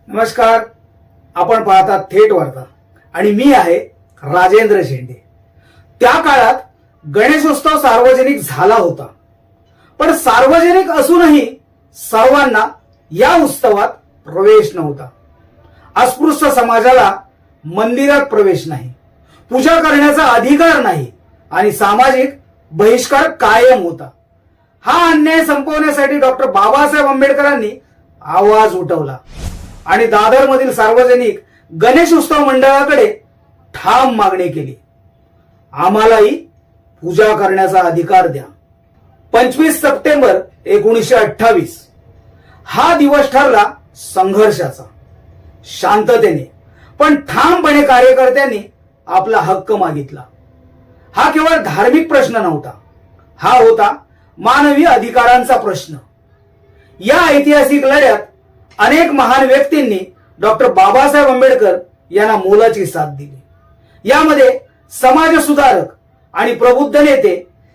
नमस्कार. आपण पाहतात थेट वार्ता आणि मी आहे राजेंद्र झेंडे. त्या काळात गणेशोत्सव सार्वजनिक झाला होता, पण सार्वजनिक असूनही सर्वांना या उत्सवात प्रवेश नव्हता. अस्पृश्य समाजाला मंदिरात प्रवेश नाही, पूजा करण्याचा अधिकार नाही आणि सामाजिक बहिष्कार कायम होता. हा अन्याय संपवण्यासाठी डॉक्टर बाबासाहेब आंबेडकरांनी आवाज उठवला आणि दादरमधील सार्वजनिक गणेश उत्सव मंडळाकडे ठाम मागणी केली. आम्हालाही पूजा करण्याचा अधिकार द्या. 25 सप्टेंबर 1928 हा दिवस ठरला संघर्षाचा. शांततेने पण ठामपणे कार्यकर्त्यांनी आपला हक्क मागितला. हा केवळ धार्मिक प्रश्न नव्हता, हा होता मानवी अधिकारांचा प्रश्न. या ऐतिहासिक लढ्यात अनेक महान व्यक्तींनी डॉक्टर बाबासाहेब आंबेडकर यांना मोलाची साथ दिली. यामध्ये समाज सुधारक आणि प्रबुद्ध नेते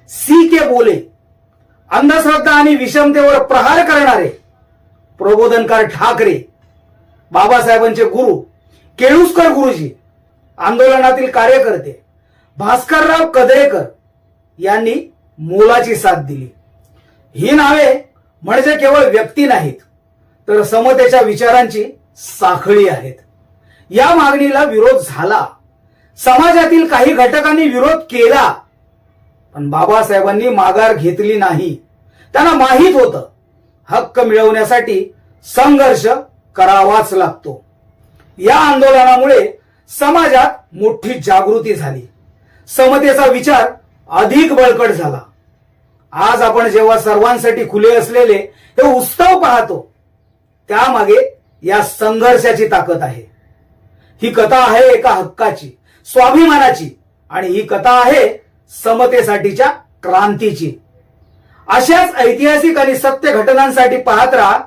C.K. बोले, अंधश्रद्धा आणि विषमतेवर प्रहार करणारे प्रबोधनकार ठाकरे, बाबासाहेबांचे गुरु केळुस्कर गुरुजी, आंदोलनातील कार्यकर्ते भास्करराव कदरेकर यांनी मोलाची साथ दिली. ही नावे म्हणजे केवळ व्यक्ती नाहीत, तर समतेच्या विचारांची साखळी आहेत. या मागणीला विरोध झाला, समाजातील काही घटकांनी विरोध केला, पण बाबासाहेबांनी माघार घेतली नाही. त्यांना माहित होतं हक्क मिळवण्यासाठी संघर्ष करावाच लागतो. या आंदोलनामुळे समाजात मोठी जागृती झाली, समतेचा विचार अधिक बळकट झाला. आज आपण जेव्हा सर्वांसाठी खुले असलेले हे उत्सव पाहतो, त्यामागे या संघर्षाची ताकद आहे. ही कथा आहे एका हक्काची, स्वाभिमानाची, आणि ही कथा आहे समतेसाठीच्या क्रांतीची. अशाच ऐतिहासिक आणि सत्य घटनांसाठी पाहत राहा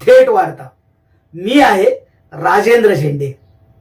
थेट वार्ता. मी आहे राजेंद्र झेंडे.